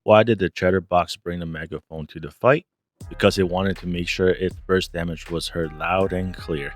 Why did the Chatterbox bring the megaphone to the fight? Because it wanted to make sure its burst damage was heard loud and clear.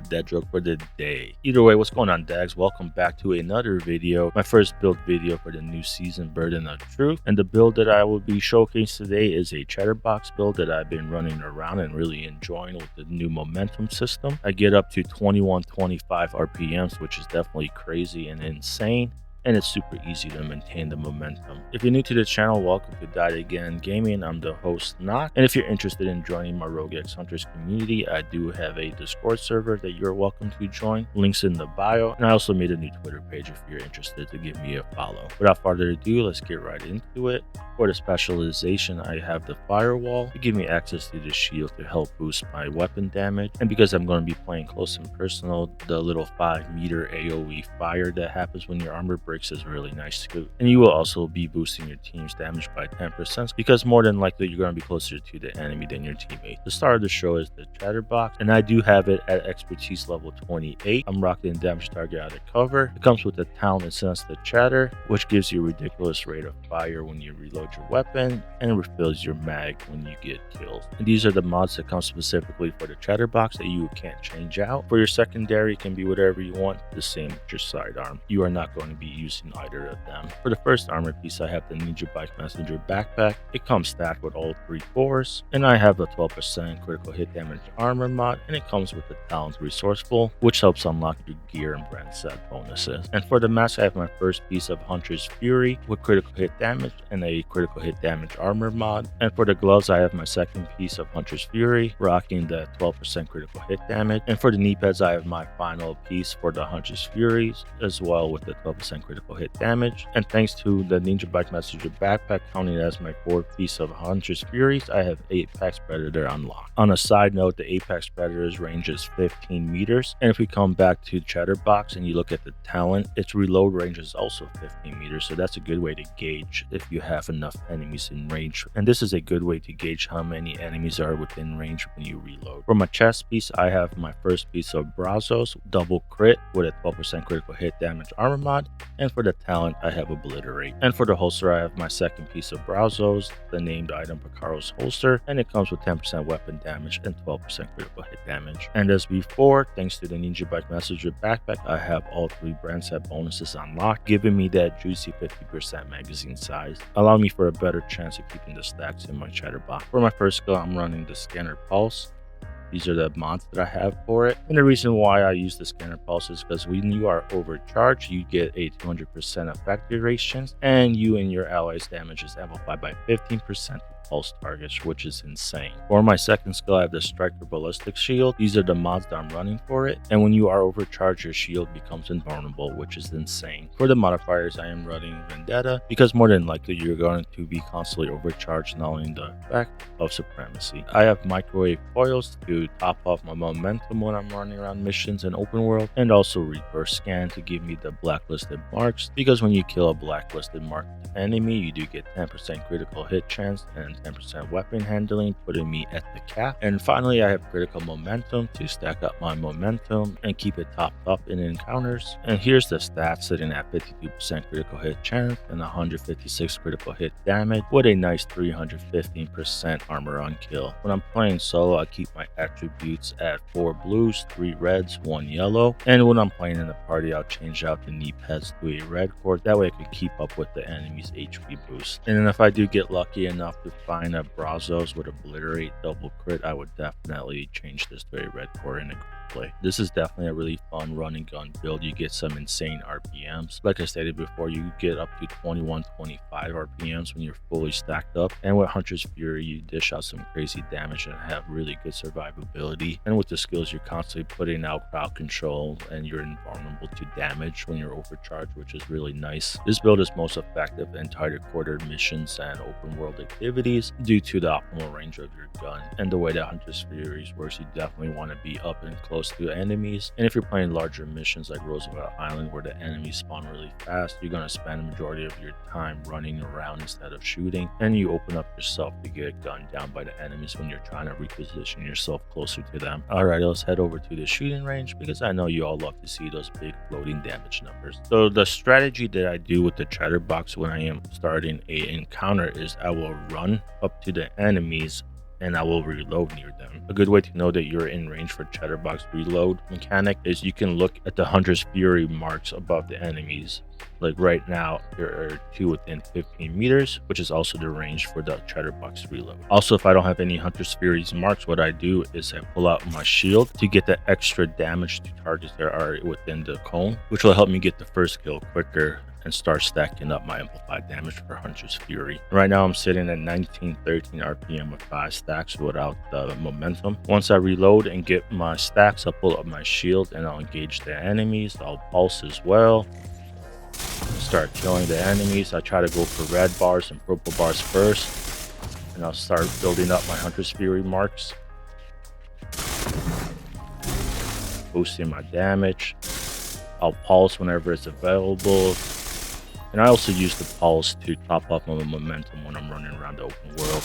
Dead joke for the day. Either way, what's going on, DAGs? Welcome back to another video. My first build video for the new season, Burden of Truth. And the build that I will be showcasing today is a Chatterbox build that I've been running around and really enjoying with the new momentum system. I get up to 2125 RPMs, which is definitely crazy and insane. And it's super easy to maintain the momentum. If you're new to the channel, welcome to d.a.g Gaming. I'm the host, Nox. And if you're interested in joining my Rogue X Hunters community, I do have a Discord server that you're welcome to join. Links in the bio. And I also made a new Twitter page if you're interested to give me a follow. Without further ado, let's get right into it. For the specialization, I have the Firewall to give me access to the shield to help boost my weapon damage. And because I'm going to be playing close and personal, the little 5-meter AoE fire that happens when your armor breaks is really nice too. And you will also be boosting your team's damage by 10% because more than likely you're going to be closer to the enemy than your teammate. The star of the show is the Chatterbox, and I do have it at expertise level 28. I'm rocking damage target out of cover. It comes with the talent Sense the Chatter, which gives you a ridiculous rate of fire when you reload your weapon and refills your mag when you get kills. And these are the mods that come specifically for the Chatterbox that you can't change out. For your secondary, it can be whatever you want, the same with your sidearm. You are not going to be using either of them. For the first armor piece, I have the Ninja Bike Messenger backpack. It comes stacked with all 3 cores, and I have the 12% critical hit damage armor mod, and it comes with the talent Resourceful, which helps unlock your gear and brand set bonuses. And for the mask, I have my first piece of Hunters Fury with critical hit damage and a critical hit damage armor mod. And for the gloves, I have my second piece of Hunters Fury, rocking the 12% critical hit damage. And for the knee pads, I have my final piece for the Hunters Furies as well with the 12% critical hit damage. And thanks to the Ninja Bike Messenger backpack counting as my 4th piece of Hunters Furies, I have Apex Predator unlocked. On a side note, the Apex Predator's range is 15 meters. And if we come back to Chatterbox and you look at the talent, its reload range is also 15 meters. So that's a good way to gauge if you have enough enemies in range. And this is a good way to gauge how many enemies are within range when you reload. For my chest piece, I have my first piece of Brazos double crit with a 12% critical hit damage armor mod. And for the talent, I have Obliterate. And for the holster, I have my second piece of Brazos, the named item Picaro's holster, and it comes with 10% weapon damage and 12% critical hit damage. And as before, thanks to the Ninja Bike Messenger backpack, I have all 3 brand set bonuses unlocked, giving me that juicy 50% magazine size, allowing me for a better chance of keeping the stacks in my Chatterbox. For my first skill, I'm running the Scanner Pulse. These are the mods that I have for it. And the reason why I use the Scanner Pulse is because when you are overcharged, you get a 200% effect duration, and you and your allies' damage is amplified by 15% pulse targets, which is insane. For my second skill, I have the Striker Ballistic Shield. These are the mods that I'm running for it. And when you are overcharged, your shield becomes invulnerable, which is insane. For the modifiers, I am running Vendetta because more than likely you're going to be constantly overcharged, not only the effect of Supremacy. I have Microwave Foils to top off my momentum when I'm running around missions in open world, and also Reverse Scan to give me the blacklisted marks, because when you kill a blacklisted marked enemy, you do get 10% critical hit chance and 10% weapon handling, putting me at the cap. And finally, I have critical momentum to stack up my momentum and keep it topped up in encounters. And here's the stats sitting at 52% critical hit chance and 156 critical hit damage with a nice 315% armor on kill. When I'm playing solo, I keep my attributes at 4 blues, 3 reds, 1 yellow. And when I'm playing in the party, I'll change out the knee pads to a red cord. That way I can keep up with the enemy's HP boost. And then if I do get lucky enough to find a Brazos with Obliterate double crit, I would definitely change this to a red core in a play. This is definitely a really fun running gun build. You get some insane RPMs. Like I stated before, you get up to 2125 RPMs when you're fully stacked up. And with Hunters Fury, you dish out some crazy damage and have really good survivability. And with the skills, you're constantly putting out crowd control and you're invulnerable to damage when you're overcharged, which is really nice. This build is most effective in tighter quarter missions and open world activities due to the optimal range of your gun. And the way that Hunters Fury works, you definitely want to be up and close close to enemies. And if you're playing larger missions like Roosevelt Island where the enemies spawn really fast, you're going to spend the majority of your time running around instead of shooting, and you open up yourself to get gunned down by the enemies when you're trying to reposition yourself closer to them. Alright, let's head over to the shooting range because I know you all love to see those big floating damage numbers. So the strategy that I do with the Chatterbox when I am starting a encounter is I will run up to the enemies and I will reload near them. A good way to know that you're in range for Chatterbox reload mechanic is you can look at the Hunters Fury marks above the enemies. Like right now, there are 2 within 15 meters, which is also the range for the Chatterbox reload. Also, if I don't have any Hunters Fury's marks, what I do is I pull out my shield to get the extra damage to targets that are within the cone, which will help me get the first kill quicker and start stacking up my amplified damage for Hunters Fury. Right now I'm sitting at 1913 RPM with 5 stacks without the momentum. Once I reload and get my stacks, I'll pull up my shield and I'll engage the enemies. I'll pulse as well. Start killing the enemies. I try to go for red bars and purple bars first, and I'll start building up my Hunters Fury marks, boosting my damage. I'll pulse whenever it's available. And I also use the pulse to top up my momentum when I'm running around the open world.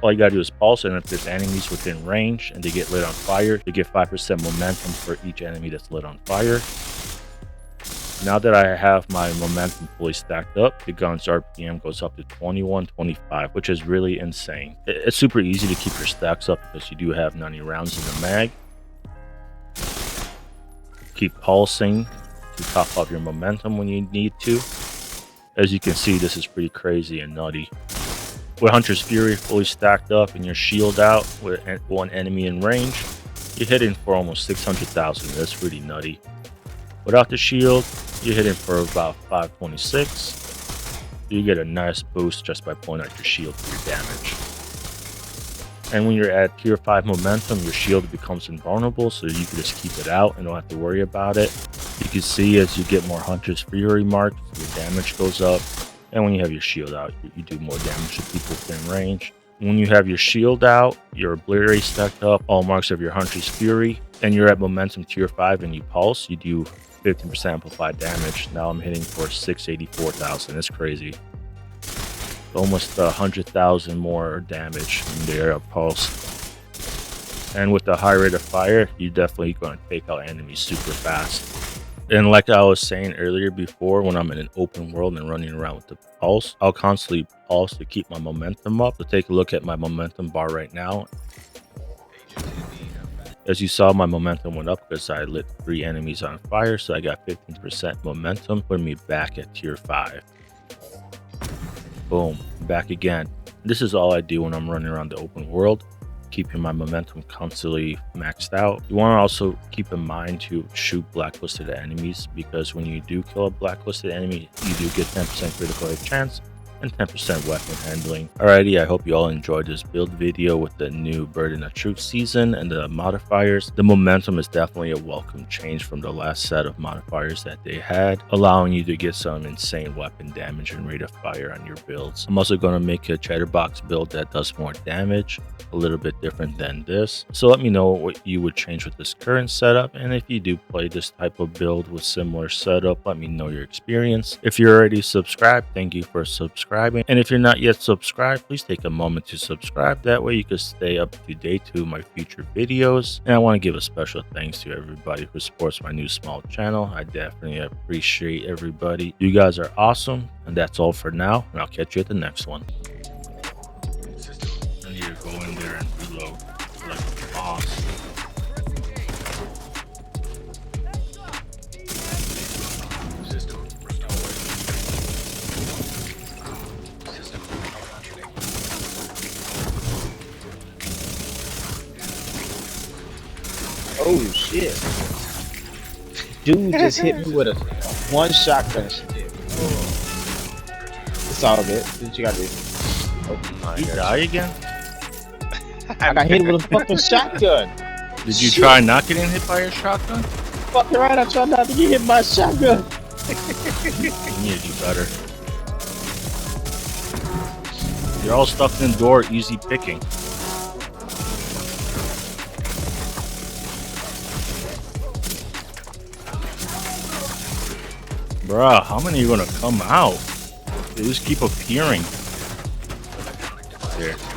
All you gotta do is pulse, and if there's enemies within range and they get lit on fire, you get 5% momentum for each enemy that's lit on fire. Now that I have my momentum fully stacked up, the gun's RPM goes up to 2125, which is really insane. It's super easy to keep your stacks up because you do have 90 rounds in the mag. Keep pulsing to top up your momentum when you need to. As you can see, this is pretty crazy and nutty. With Hunter's Fury fully stacked up and your shield out with one enemy in range, you're hitting for almost 600,000. That's pretty nutty. Without the shield, you're hitting for about 526. You get a nice boost just by pulling out your shield for your damage. And when you're at tier 5 momentum, your shield becomes invulnerable, so you can just keep it out and don't have to worry about it. You can see as you get more Hunter's Fury marks, your damage goes up. And when you have your shield out, you do more damage to people within range. When you have your shield out, your obliterate stacked up, all marks of your Hunter's Fury, and you're at momentum tier 5 and you pulse, you do 15% amplified damage. Now I'm hitting for 684,000. That's crazy. Almost 100,000 more damage in their pulse. And with the high rate of fire, you're definitely going to take out enemies super fast. And like I was saying earlier before, when I'm in an open world and running around with the pulse, I'll constantly pulse to keep my momentum up. So take a look at my momentum bar right now. As you saw, my momentum went up because I lit 3 enemies on fire, so I got 15% momentum, putting me back at tier 5. Boom, back again. This is all I do when I'm running around the open world, keeping my momentum constantly maxed out. You want to also keep in mind to shoot blacklisted enemies, because when you do kill a blacklisted enemy, you do get 10% critical hit chance and 10% weapon handling. Alrighty, I hope you all enjoyed this build video with the new Burden of Truth season and the modifiers. The momentum is definitely a welcome change from the last set of modifiers that they had, allowing you to get some insane weapon damage and rate of fire on your builds. I'm also going to make a Chatterbox build that does more damage, a little bit different than this. So let me know what you would change with this current setup, and if you do play this type of build with similar setup, let me know your experience. If you're already subscribed, thank you for subscribing. And if you're not yet subscribed, please take a moment to subscribe. That way you can stay up to date to my future videos. And I want to give a special thanks to everybody who supports my new small channel. I definitely appreciate everybody. You guys are awesome. And that's all for now. And I'll catch you at the next one. And you go in there and reload like a boss. Oh shit. Dude just hit me with a one shotgun shit. It's all good. Do what you gotta do. Oh, you die again? I got hit with a fucking shotgun. Did you try not getting hit by your shotgun? Fucking right, I tried not to get hit by a shotgun. You need to do better. You're all stuck in the door, easy picking. Bruh, how many are gonna come out? They just keep appearing. There.